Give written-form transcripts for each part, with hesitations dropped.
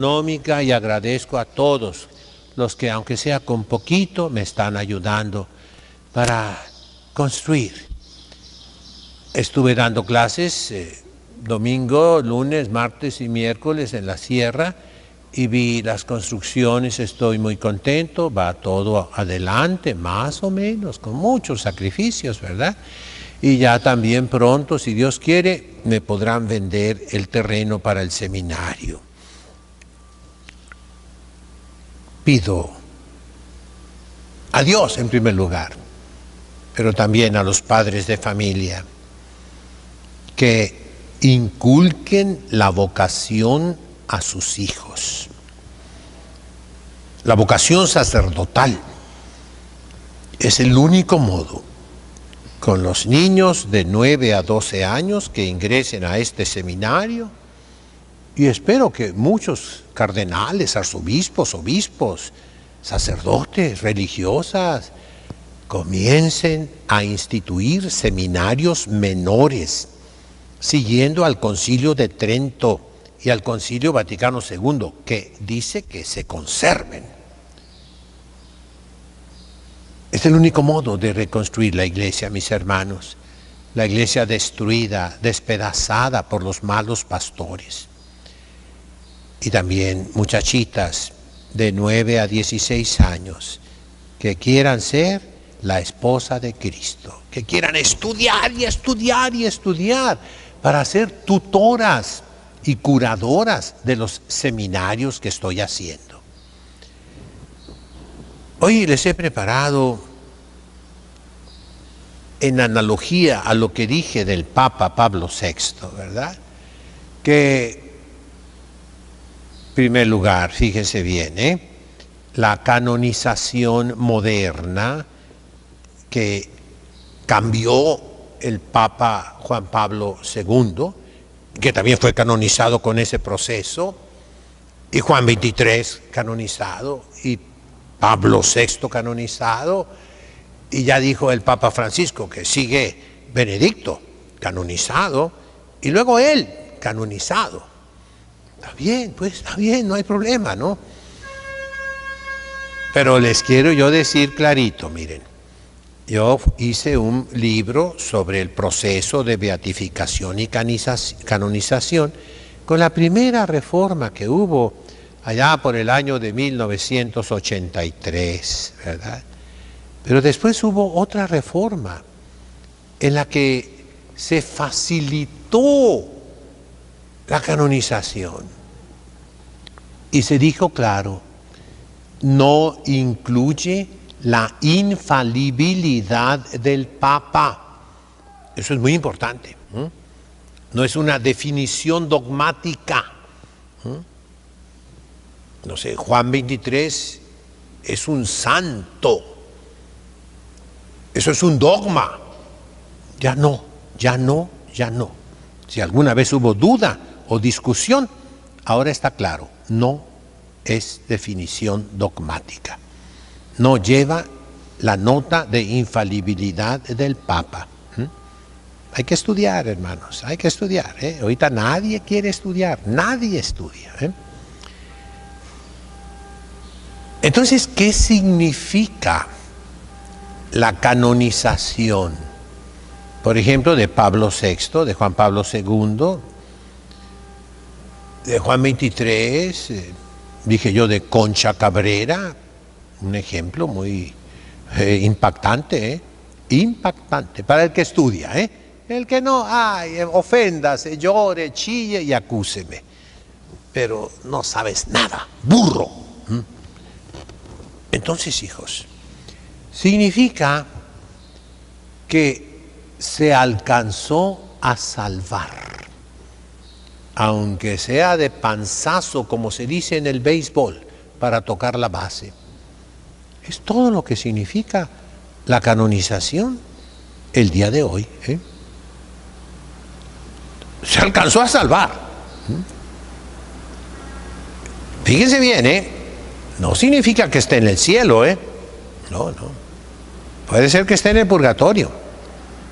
económica y agradezco a todos los que, aunque sea con poquito, me están ayudando para construir. Estuve dando clases domingo, lunes, martes y miércoles en la sierra y vi las construcciones, estoy muy contento, va todo adelante, más o menos, con muchos sacrificios, ¿verdad? Y ya también pronto, si Dios quiere, me podrán vender el terreno para el seminario. Pido a Dios en primer lugar, pero también a los padres de familia, que inculquen la vocación a sus hijos. La vocación sacerdotal es el único modo con los niños de 9 a 12 años que ingresen a este seminario, y espero que muchos cardenales, arzobispos, obispos, sacerdotes, religiosas, comiencen a instituir seminarios menores, siguiendo al Concilio de Trento y al Concilio Vaticano II, que dice que se conserven. Es el único modo de reconstruir la iglesia, mis hermanos. La iglesia destruida, despedazada por los malos pastores. Y también muchachitas de 9 a 16 años que quieran ser la esposa de Cristo, que quieran estudiar y estudiar y estudiar para ser tutoras y curadoras de los seminarios que estoy haciendo. Hoy les he preparado, en analogía a lo que dije del Papa Pablo VI, ¿verdad? Que en primer lugar, fíjense bien, la canonización moderna que cambió el Papa Juan Pablo II, que también fue canonizado con ese proceso, y Juan XXIII canonizado, y Pablo VI canonizado, y ya dijo el Papa Francisco que sigue Benedicto canonizado, y luego él canonizado. Está bien, pues está bien, no hay problema, ¿no? Pero les quiero yo decir clarito, miren, yo hice un libro sobre el proceso de beatificación y canonización con la primera reforma que hubo allá por el año de 1983, ¿verdad? Pero después hubo otra reforma en la que se facilitó la canonización y se dijo claro, no incluye la infalibilidad del Papa. Eso es muy importante. No es una definición dogmática. No sé, Juan XXIII es un santo. Eso es un dogma. Ya no, ya no, ya no. Si alguna vez hubo duda o discusión, ahora está claro, no es definición dogmática. No lleva la nota de infalibilidad del Papa. Hay que estudiar, hermanos, hay que estudiar. Ahorita nadie quiere estudiar, nadie estudia. Entonces, ¿qué significa la canonización? Por ejemplo, de Pablo VI, de Juan Pablo II, de Juan XXIII, dije yo de Concha Cabrera, un ejemplo muy impactante, impactante para el que estudia, el que no, oféndase, llore, chille y acúseme, pero no sabes nada, burro. Entonces, hijos, significa que se alcanzó a salvar, aunque sea de panzazo, como se dice en el béisbol, para tocar la base. Es todo lo que significa la canonización el día de hoy. Se alcanzó a salvar. Fíjense bien, no significa que esté en el cielo, no. Puede ser que esté en el purgatorio.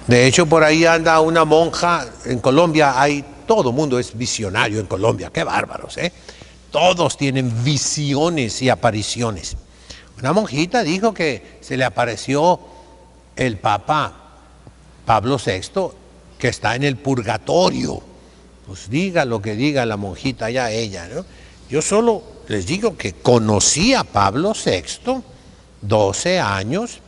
De hecho, por ahí anda una monja, en Colombia todo mundo es visionario en Colombia, qué bárbaros, Todos tienen visiones y apariciones. Una monjita dijo que se le apareció el Papa Pablo VI, que está en el purgatorio. Pues diga lo que diga la monjita, ya ella, ¿no? Yo solo les digo que conocí a Pablo VI, 12 años,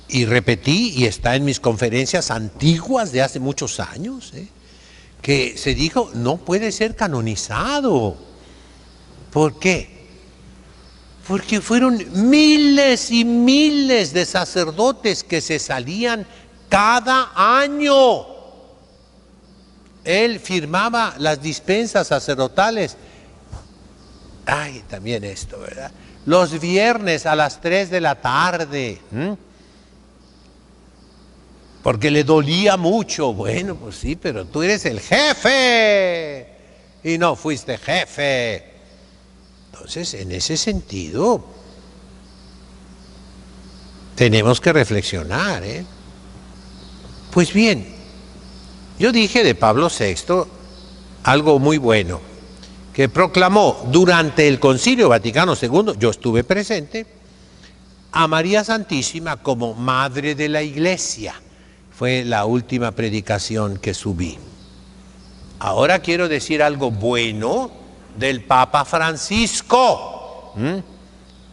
y repetí, y está en mis conferencias antiguas de hace muchos años, que se dijo, no puede ser canonizado. ¿Por qué? Porque fueron miles y miles de sacerdotes que se salían cada año. Él firmaba las dispensas sacerdotales. Ay, también esto, ¿verdad? Los viernes a las 3 de la tarde. Porque le dolía mucho. Bueno, pues sí, pero tú eres el jefe. Y no fuiste jefe. Entonces, en ese sentido, tenemos que reflexionar, Pues bien, yo dije de Pablo VI algo muy bueno, que proclamó durante el Concilio Vaticano II, yo estuve presente, a María Santísima como Madre de la Iglesia. Fue la última predicación que subí. Ahora quiero decir algo bueno del Papa Francisco.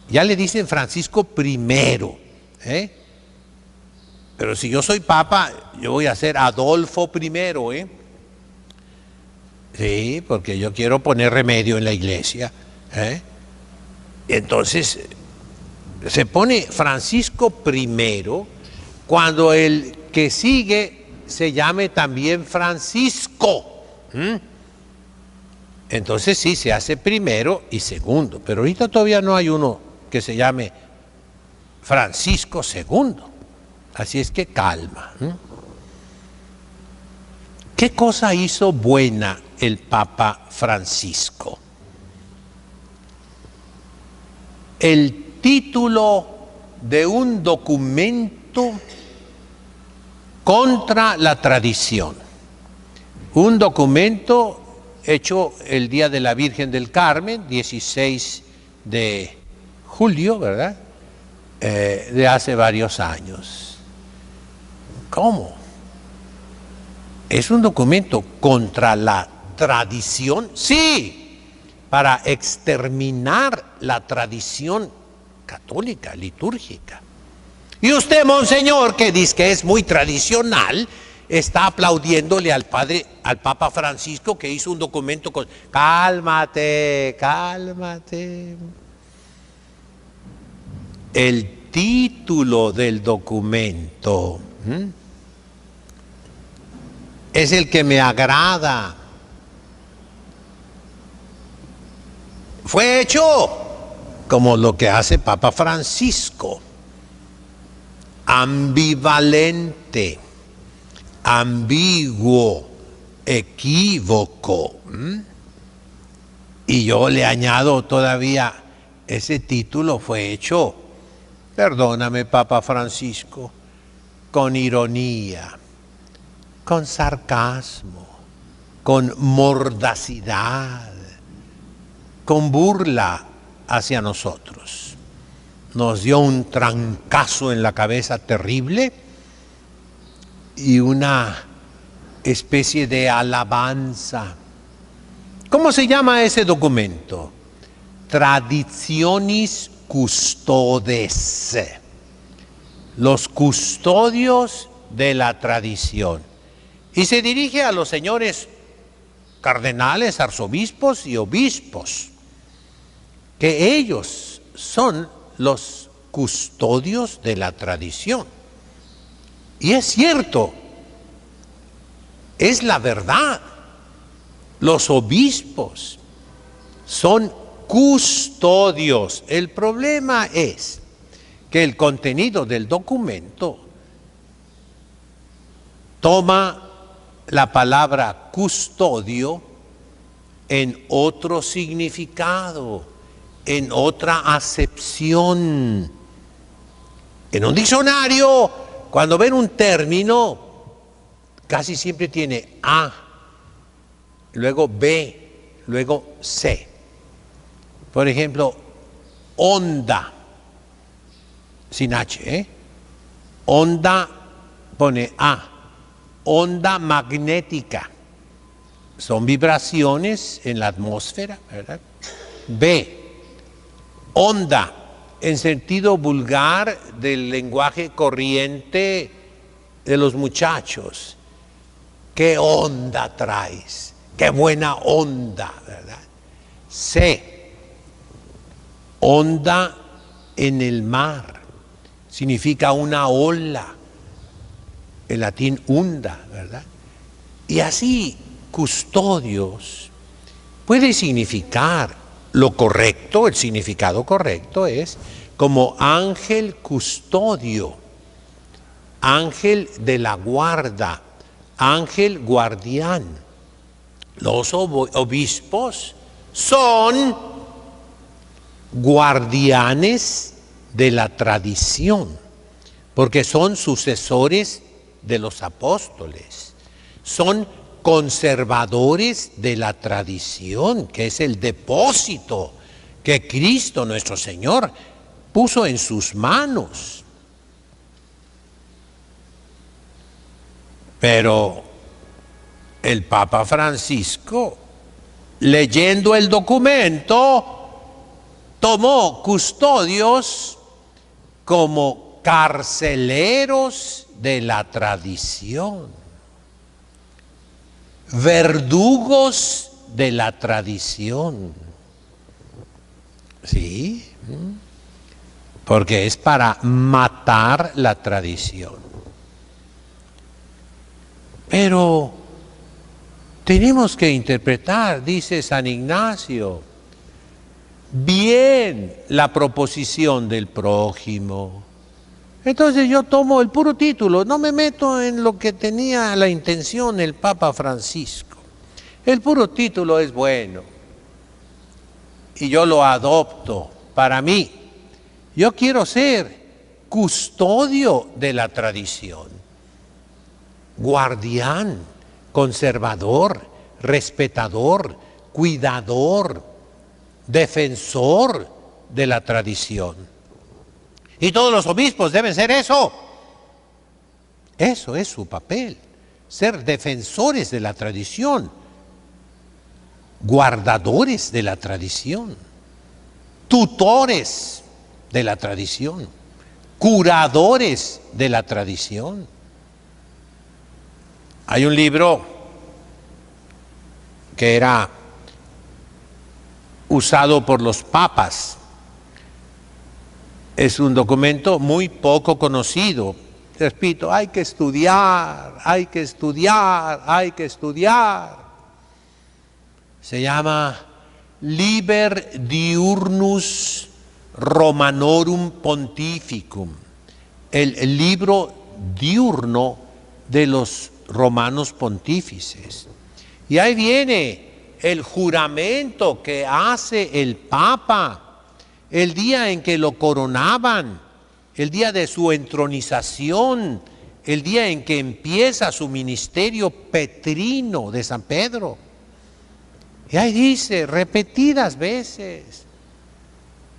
Ya le dicen Francisco I, pero si yo soy Papa, yo voy a ser Adolfo I, Sí, porque yo quiero poner remedio en la iglesia, Entonces, se pone Francisco I cuando el que sigue se llame también Francisco. Entonces sí, se hace primero y segundo, pero ahorita todavía no hay uno que se llame Francisco II. Así es que calma. ¿Qué cosa hizo buena el Papa Francisco? El título de un documento contra la tradición. Un documento hecho el día de la Virgen del Carmen, 16 de julio, ¿verdad? De hace varios años. ¿Cómo? ¿Es un documento contra la tradición? Sí, para exterminar la tradición católica, litúrgica. Y usted, monseñor, que dice que es muy tradicional, está aplaudiéndole al Papa Francisco, que hizo un documento con... Cálmate, cálmate. El título del documento es el que me agrada. Fue hecho como lo que hace Papa Francisco, ambivalente, ambiguo, equívoco. Y yo le añado todavía, ese título fue hecho, perdóname Papa Francisco, con ironía, con sarcasmo, con mordacidad, con burla hacia nosotros. Nos dio un trancazo en la cabeza terrible y una especie de alabanza. ¿Cómo se llama ese documento? Traditionis Custodes. Los custodios de la tradición. Y se dirige a los señores cardenales, arzobispos y obispos, que ellos son los custodios de la tradición. Y es cierto, es la verdad. Los obispos son custodios. El problema es que el contenido del documento toma la palabra custodio en otro significado, en otra acepción. En un diccionario, cuando ven un término, casi siempre tiene A, luego B, luego C. Por ejemplo, onda, sin H, onda, pone A, onda magnética. Son vibraciones en la atmósfera, ¿verdad? B, onda, en sentido vulgar del lenguaje corriente de los muchachos. ¿Qué onda traes? ¡Qué buena onda!, ¿verdad? C, onda en el mar. Significa una ola. En latín, unda, ¿verdad? Y así, custodios puede significar lo correcto, el significado correcto es como ángel custodio, ángel de la guarda, ángel guardián. Los obispos son guardianes de la tradición, porque son sucesores de los apóstoles, son conservadores de la tradición, que es el depósito que Cristo nuestro Señor puso en sus manos. Pero el Papa Francisco, leyendo el documento, tomó custodios como carceleros de la tradición, verdugos de la tradición. ¿Sí? Porque es para matar la tradición. Pero tenemos que interpretar, dice San Ignacio, bien la proposición del prójimo. Entonces yo tomo el puro título, no me meto en lo que tenía la intención el Papa Francisco. El puro título es bueno y yo lo adopto para mí. Yo quiero ser custodio de la tradición, guardián, conservador, respetador, cuidador, defensor de la tradición. Y todos los obispos deben ser eso. Eso es su papel, ser defensores de la tradición, guardadores de la tradición, tutores de la tradición, curadores de la tradición. Hay un libro que era usado por los papas. Es un documento muy poco conocido. Repito, hay que estudiar, hay que estudiar, hay que estudiar. Se llama Liber Diurnus Romanorum Pontificum, el libro diurno de los romanos pontífices. Y ahí viene el juramento que hace el Papa el día en que lo coronaban, el día de su entronización, el día en que empieza su ministerio petrino de San Pedro. Y ahí dice repetidas veces: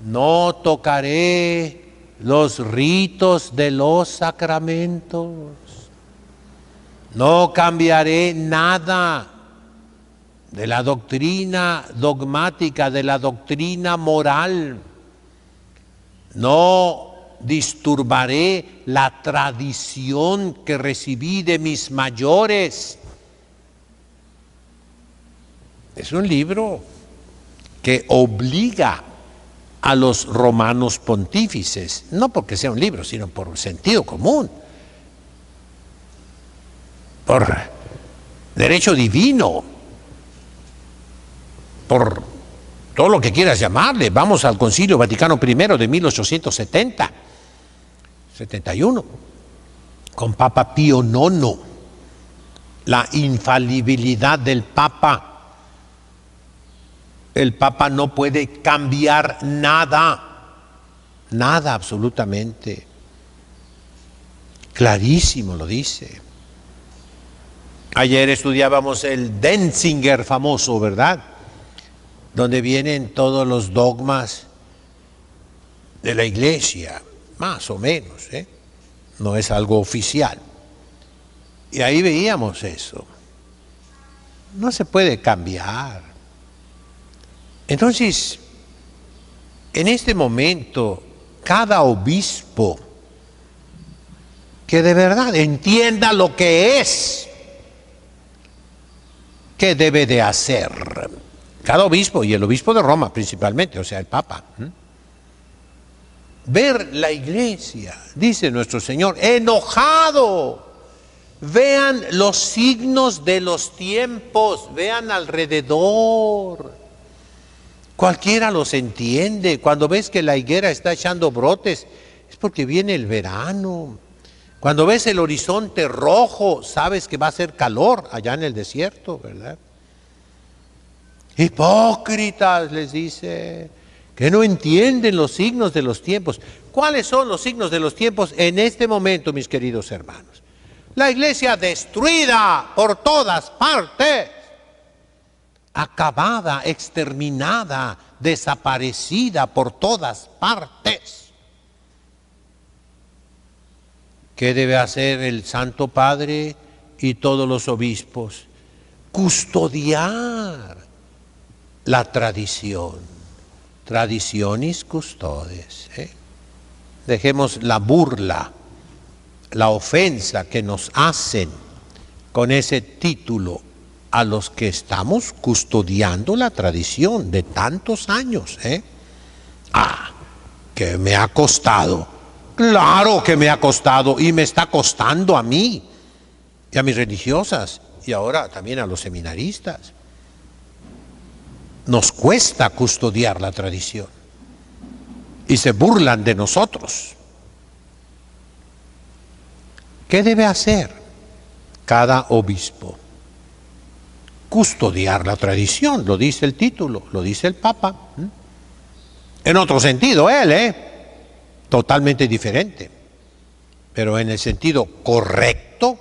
no tocaré los ritos de los sacramentos, no cambiaré nada de la doctrina dogmática, de la doctrina moral, no disturbaré la tradición que recibí de mis mayores. Es un libro que obliga a los romanos pontífices, no porque sea un libro, sino por sentido común, por derecho divino, por todo lo que quieras llamarle. Vamos al Concilio Vaticano I de 1871, con Papa Pío IX, la infalibilidad del Papa. El Papa no puede cambiar nada, nada absolutamente. Clarísimo lo dice. Ayer estudiábamos el Denzinger famoso, ¿verdad? donde vienen todos los dogmas de la iglesia, más o menos, ¿eh? No es algo oficial. Y ahí veíamos eso. No se puede cambiar. Entonces, en este momento, cada obispo que de verdad entienda lo que es, qué debe de hacer. Cada obispo, y el obispo de Roma principalmente, o sea, el Papa. Ver la iglesia, dice nuestro Señor, enojado. Vean los signos de los tiempos, vean alrededor. Cualquiera los entiende. Cuando ves que la higuera está echando brotes, es porque viene el verano. Cuando ves el horizonte rojo, sabes que va a ser calor allá en el desierto, ¿verdad? Hipócritas, les dice, que no entienden los signos de los tiempos. ¿Cuáles son los signos de los tiempos en este momento, mis queridos hermanos? La iglesia destruida por todas partes, acabada, exterminada, desaparecida por todas partes. ¿Qué debe hacer el Santo Padre y todos los obispos? Custodiar la tradición. Traditionis custodes. Dejemos la burla, la ofensa que nos hacen con ese título a los que estamos custodiando la tradición de tantos años. Que me ha costado. Claro que me ha costado y me está costando a mí y a mis religiosas y ahora también a los seminaristas. Nos cuesta custodiar la tradición y se burlan de nosotros. ¿Qué debe hacer cada obispo? Custodiar la tradición, lo dice el título, lo dice el Papa. En otro sentido, él, totalmente diferente, pero en el sentido correcto,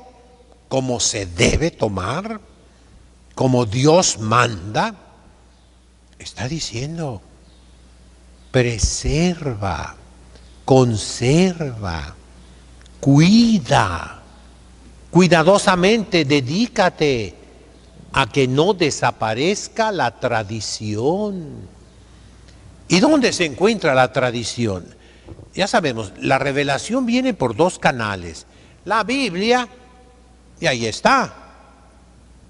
como se debe tomar, como Dios manda, está diciendo, preserva, conserva, cuida, cuidadosamente, dedícate a que no desaparezca la tradición. ¿Y dónde se encuentra la tradición? Ya sabemos, la revelación viene por dos canales. La Biblia, y ahí está,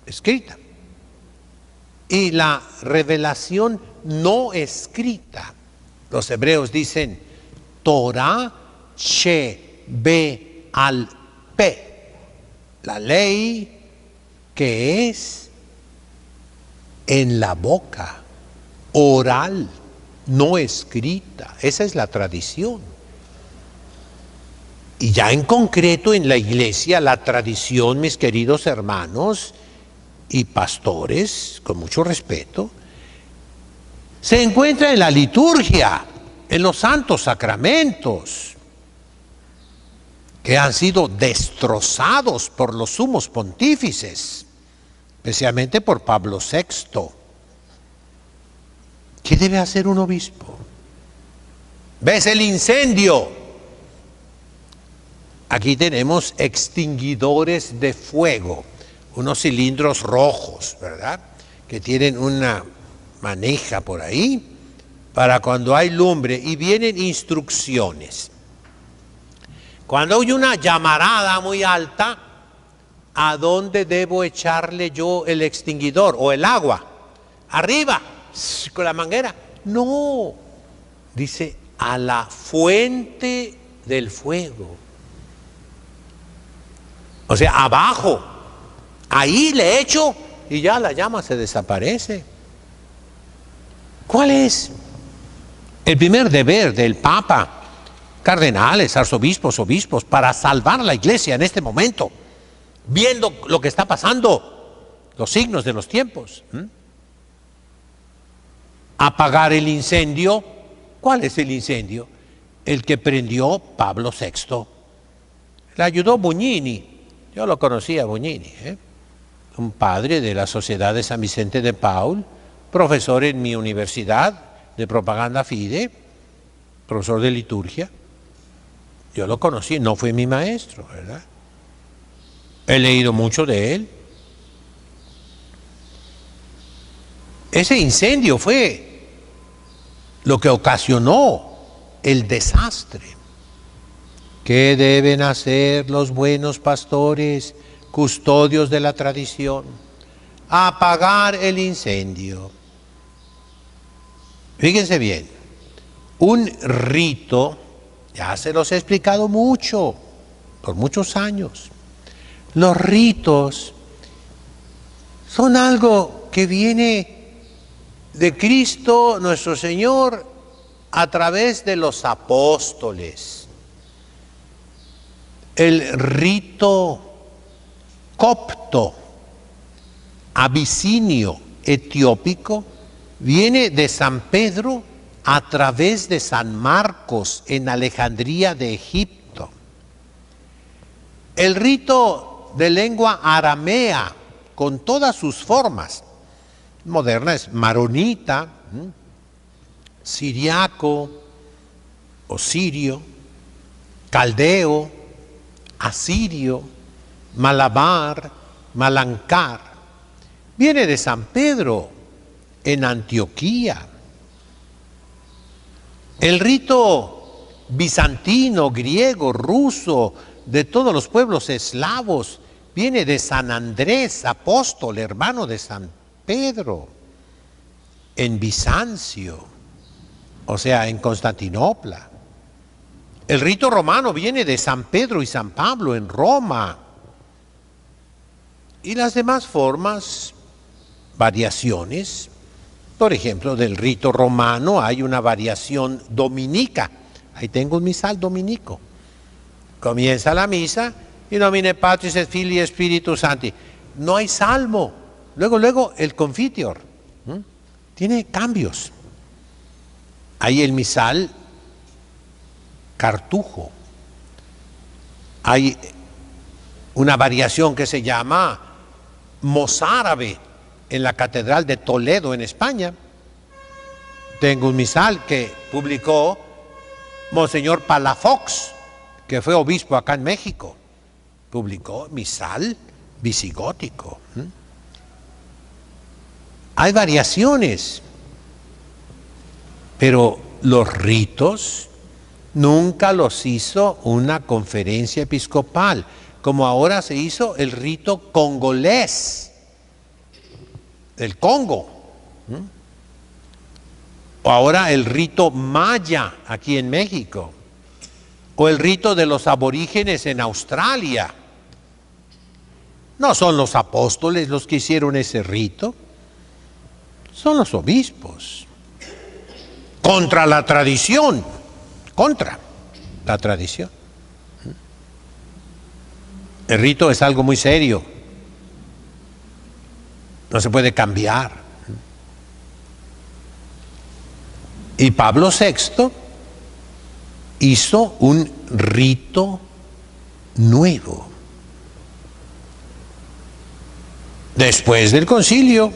escrita. Y la revelación no escrita. Los hebreos dicen, Torah Shebe'al Peh, la ley que es en la boca, oral, no escrita. Esa es la tradición. Y ya en concreto en la iglesia, la tradición, mis queridos hermanos y pastores, con mucho respeto, se encuentra en la liturgia, en los santos sacramentos, que han sido destrozados por los sumos pontífices, especialmente por Pablo VI. ¿Qué debe hacer un obispo? ¿Ves el incendio? Aquí tenemos extinguidores de fuego, unos cilindros rojos, ¿verdad? Que tienen una maneja por ahí para cuando hay lumbre y vienen instrucciones. Cuando hay una llamarada muy alta, ¿a dónde debo echarle yo el extinguidor o el agua? Arriba, con la manguera. No, dice a la fuente del fuego. O sea, abajo. Ahí le echo y ya la llama se desaparece. ¿Cuál es el primer deber del Papa, cardenales, arzobispos, obispos, para salvar la iglesia en este momento, viendo lo que está pasando, los signos de los tiempos? Apagar el incendio. ¿Cuál es el incendio? El que prendió Pablo VI. Le ayudó Bugnini. Yo lo conocía a Bugnini, un padre de la Sociedad de San Vicente de Paul, profesor en mi universidad de propaganda fide, profesor de liturgia. Yo lo conocí, no fue mi maestro, ¿verdad? He leído mucho de él. Ese incendio fue lo que ocasionó el desastre. ¿Qué deben hacer los buenos pastores, custodios de la tradición? Apagar el incendio. Fíjense bien, un rito, ya se los he explicado mucho, por muchos años. Los ritos son algo que viene de Cristo nuestro Señor a través de los apóstoles. El rito copto, abisinio, etiópico, viene de San Pedro a través de San Marcos en Alejandría de Egipto. El rito de lengua aramea, con todas sus formas modernas, maronita, siriaco o sirio, caldeo, asirio, malabar, malancar, viene de San Pedro en Antioquía. El rito bizantino, griego, ruso, de todos los pueblos eslavos, viene de San Andrés, apóstol, hermano de San Pedro, en Bizancio, o sea, en Constantinopla. El rito romano viene de San Pedro y San Pablo en Roma. Y las demás formas, variaciones, por ejemplo, del rito romano hay una variación dominica. Ahí tengo un misal dominico. Comienza la misa, in nomine Patris et Filii et Spiritus Sancti. No hay salmo. Luego el confiteor. Tiene cambios. Hay el misal cartujo. Hay una variación que se llama mozárabe en la Catedral de Toledo, en España. Tengo un misal que publicó Monseñor Palafox, que fue obispo acá en México. Publicó misal visigótico. Hay variaciones, pero los ritos nunca los hizo una conferencia episcopal, como ahora se hizo el rito congolés, del Congo, o ahora el rito maya aquí en México, o el rito de los aborígenes en Australia. No son los apóstoles los que hicieron ese rito, son los obispos. Contra la tradición, contra la tradición. El rito es algo muy serio, no se puede cambiar. Y Pablo VI hizo un rito nuevo. Después del concilio,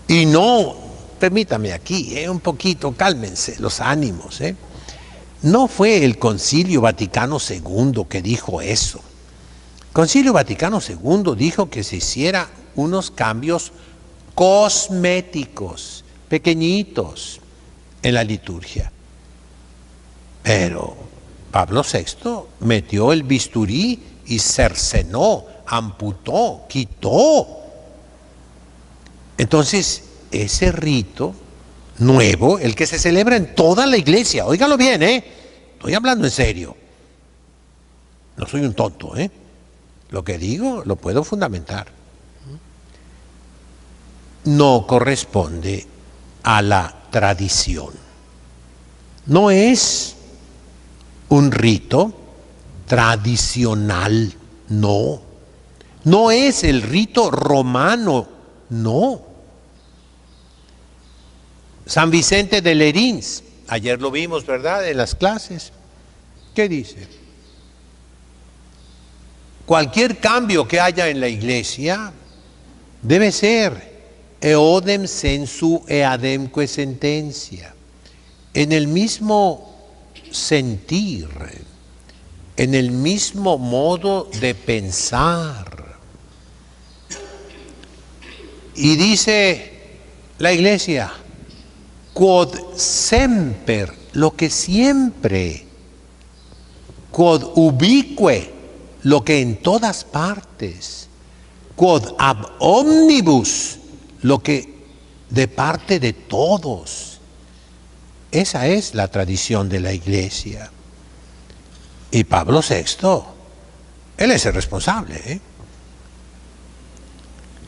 y no, permítame aquí, un poquito, cálmense los ánimos. No fue el Concilio Vaticano II que dijo eso. El Concilio Vaticano II dijo que se hiciera unos cambios cosméticos, pequeñitos, en la liturgia. Pero Pablo VI metió el bisturí y cercenó, amputó, quitó. Entonces, ese rito nuevo, el que se celebra en toda la iglesia, óigalo bien, estoy hablando en serio. No soy un tonto, Lo que digo lo puedo fundamentar. No corresponde a la tradición. No es un rito tradicional, no. No es el rito romano, no. San Vicente de Lerins, ayer lo vimos, ¿verdad?, en las clases. ¿Qué dice? Cualquier cambio que haya en la iglesia debe ser eodem sensu eademque sentencia, en el mismo sentir, en el mismo modo de pensar. Y dice la Iglesia, quod semper, lo que siempre, quod ubique, lo que en todas partes, quod ab omnibus, lo que de parte de todos. Esa es la tradición de la Iglesia. Y Pablo VI, él es el responsable,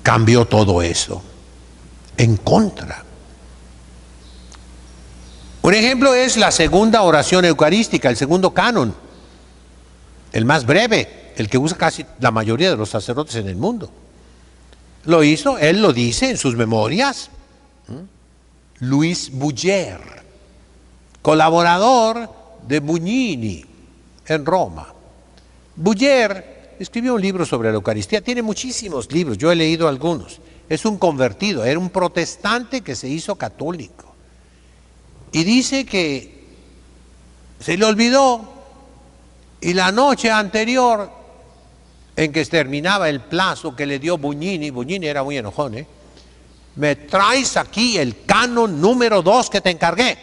cambió todo eso en contra. Un ejemplo es la segunda oración eucarística, el segundo canon, el más breve, el que usa casi la mayoría de los sacerdotes en el mundo. Lo hizo, él lo dice en sus memorias, Luis Buller, colaborador de Bugnini en Roma. Buller escribió un libro sobre la Eucaristía, tiene muchísimos libros, yo he leído algunos. Es un convertido, era un protestante que se hizo católico. Y dice que se le olvidó y la noche anterior en que terminaba el plazo que le dio Bugnini era muy enojón, me traes aquí el canon número 2 que te encargué.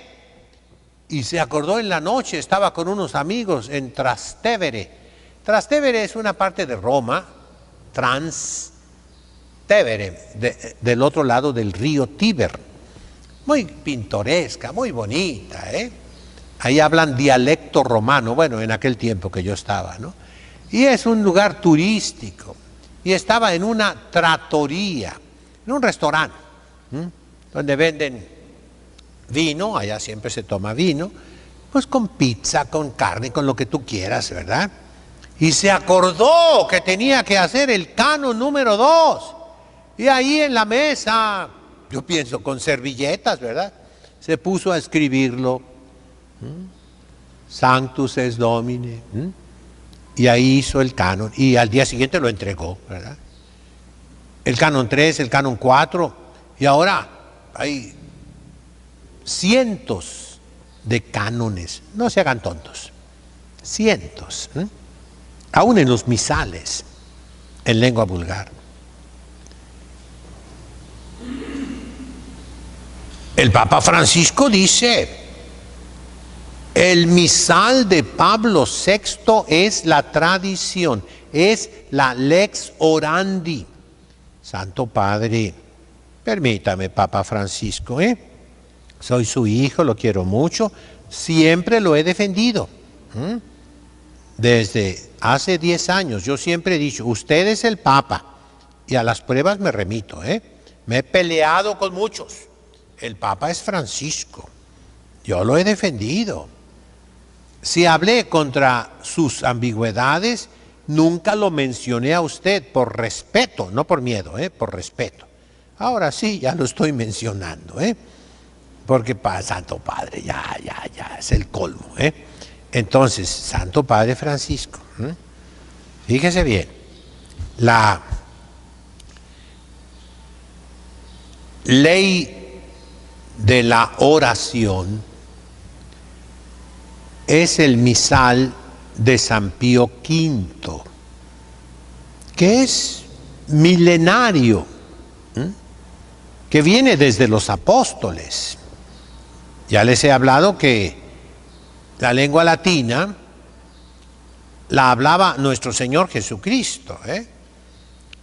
Y se acordó en la noche, estaba con unos amigos en Trastevere. Trastevere es una parte de Roma, Trastevere, del otro lado del río Tíber. Muy pintoresca, muy bonita, Ahí hablan dialecto romano, bueno, en aquel tiempo que yo estaba, ¿no? Y es un lugar turístico. Y estaba en una trattoria, en un restaurante, donde venden vino, allá siempre se toma vino, pues con pizza, con carne, con lo que tú quieras, ¿verdad? Y se acordó que tenía que hacer el canon número 2. Y ahí en la mesa, yo pienso con servilletas, ¿verdad? Se puso a escribirlo. Sanctus es Domine. Y ahí hizo el canon. Y al día siguiente lo entregó, ¿verdad? El canon 3, el canon 4. Y ahora hay cientos de cánones. No se hagan tontos. Cientos. Aún en los misales, en lengua vulgar. El Papa Francisco dice, el misal de Pablo VI es la tradición, es la lex orandi. Santo Padre, permítame, Papa Francisco, soy su hijo, lo quiero mucho, siempre lo he defendido. Desde hace 10 años yo siempre he dicho, usted es el Papa, y a las pruebas me remito, me he peleado con muchos. El Papa es Francisco, yo lo he defendido. Si hablé contra sus ambigüedades, nunca lo mencioné a usted por respeto, no por miedo, por respeto. Ahora sí, ya lo estoy mencionando, porque Santo Padre, ya, es el colmo, Entonces, Santo Padre Francisco, fíjese bien, la ley de la oración es el misal de San Pío V, que es milenario, que viene desde los apóstoles. Ya les he hablado que la lengua latina la hablaba nuestro Señor Jesucristo.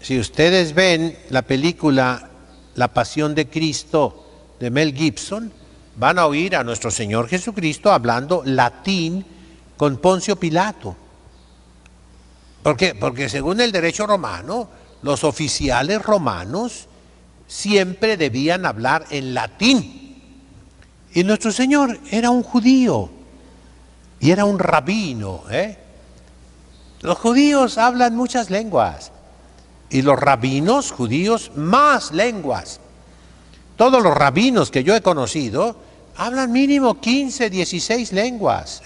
Si ustedes ven la película La Pasión de Cristo de Mel Gibson, van a oír a nuestro Señor Jesucristo hablando latín con Poncio Pilato. ¿Por qué? Porque según el derecho romano, los oficiales romanos siempre debían hablar en latín. Y nuestro Señor era un judío y era un rabino. Los judíos hablan muchas lenguas y los rabinos judíos más lenguas. Todos los rabinos que yo he conocido hablan mínimo 15, 16 lenguas.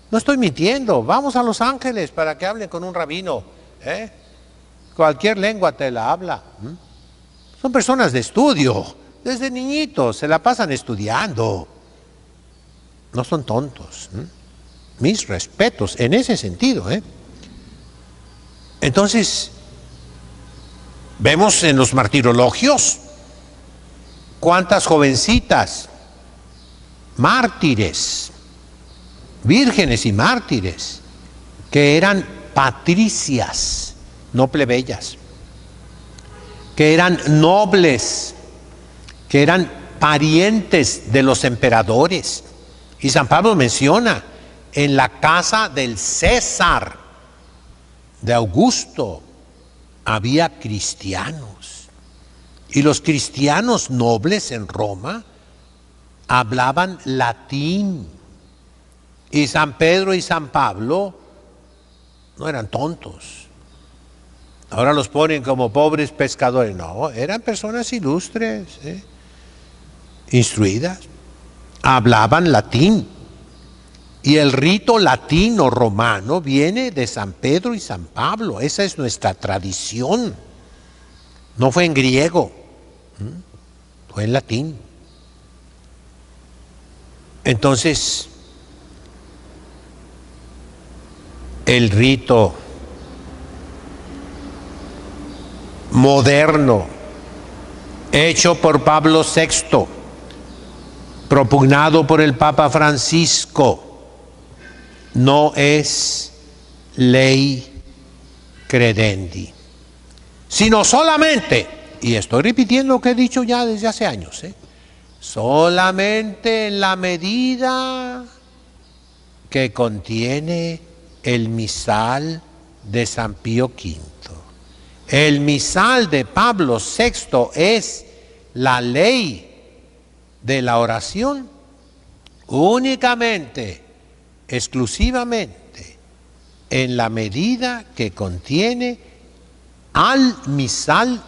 No estoy mintiendo. Vamos a Los Ángeles para que hablen con un rabino. Cualquier lengua te la habla. Son personas de estudio. Desde niñitos se la pasan estudiando. No son tontos. Mis respetos en ese sentido. Entonces, vemos en los martirologios cuántas jovencitas, mártires, vírgenes y mártires, que eran patricias, no plebeyas, que eran nobles, que eran parientes de los emperadores. Y San Pablo menciona, en la casa del César, de Augusto, había cristianos. Y los cristianos nobles en Roma hablaban latín. Y San Pedro y San Pablo no eran tontos. Ahora los ponen como pobres pescadores. No, eran personas ilustres, instruidas. Hablaban latín. Y el rito latino romano viene de San Pedro y San Pablo. Esa es nuestra tradición. No fue en griego, fue en latín. Entonces, el rito moderno, hecho por Pablo VI, propugnado por el Papa Francisco, no es ley credendi, sino solamente, y estoy repitiendo lo que he dicho ya desde hace años, solamente en la medida que contiene el misal de San Pío V. El misal de Pablo VI es la ley de la oración únicamente, exclusivamente, en la medida que contiene al misal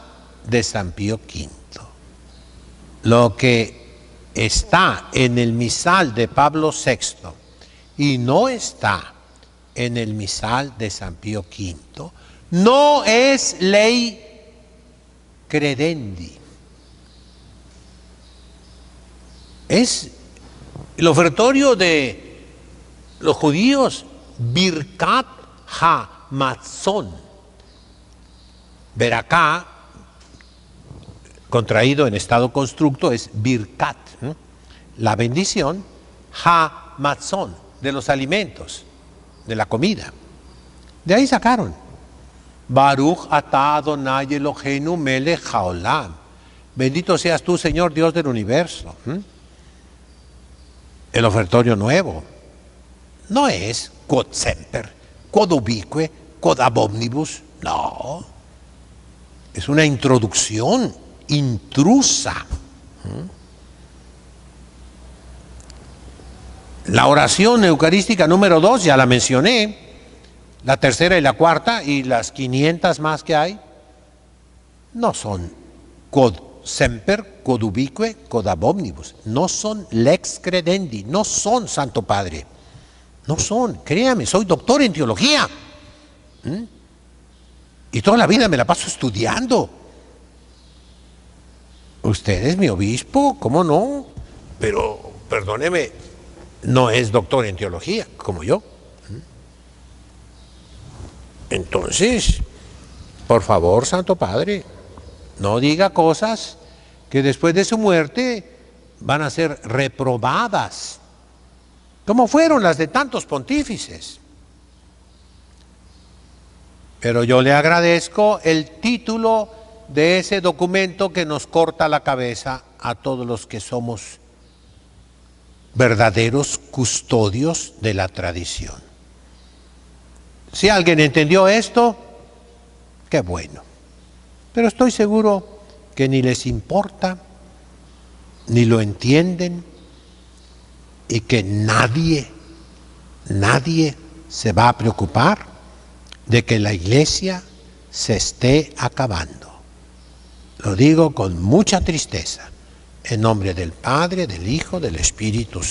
de San Pío V. Lo que está en el misal de Pablo VI y no está en el misal de San Pío V, no es ley credendi. Es el ofertorio de los judíos, Birkat HaMatzon. Veracá, contraído en estado constructo, es Birkat, la bendición, HaMatzon, de los alimentos, de la comida. De ahí sacaron. Baruch atah Adonai Eloheinu melech haolam. Bendito seas tú, Señor Dios del universo. El ofertorio nuevo no es quod semper, quod ubique, quod ab omnibus. No. Es una introducción intrusa. La oración eucarística número 2, ya la mencioné. La tercera y la cuarta y las 500 más que hay, no son quod semper, quod ubique, quod ab omnibus. No son lex credendi, no son, Santo Padre. No son, créame, soy doctor en teología. Y toda la vida me la paso estudiando. Usted es mi obispo, ¿cómo no? Pero, perdóneme, no es doctor en teología, como yo. Entonces, por favor, Santo Padre, no diga cosas que después de su muerte van a ser reprobadas, como fueron las de tantos pontífices. Pero yo le agradezco el título de ese documento que nos corta la cabeza a todos los que somos verdaderos custodios de la tradición. Si alguien entendió esto, qué bueno. Pero estoy seguro que ni les importa, ni lo entienden, y que nadie se va a preocupar de que la iglesia se esté acabando. Lo digo con mucha tristeza, en nombre del Padre, del Hijo, del Espíritu Santo.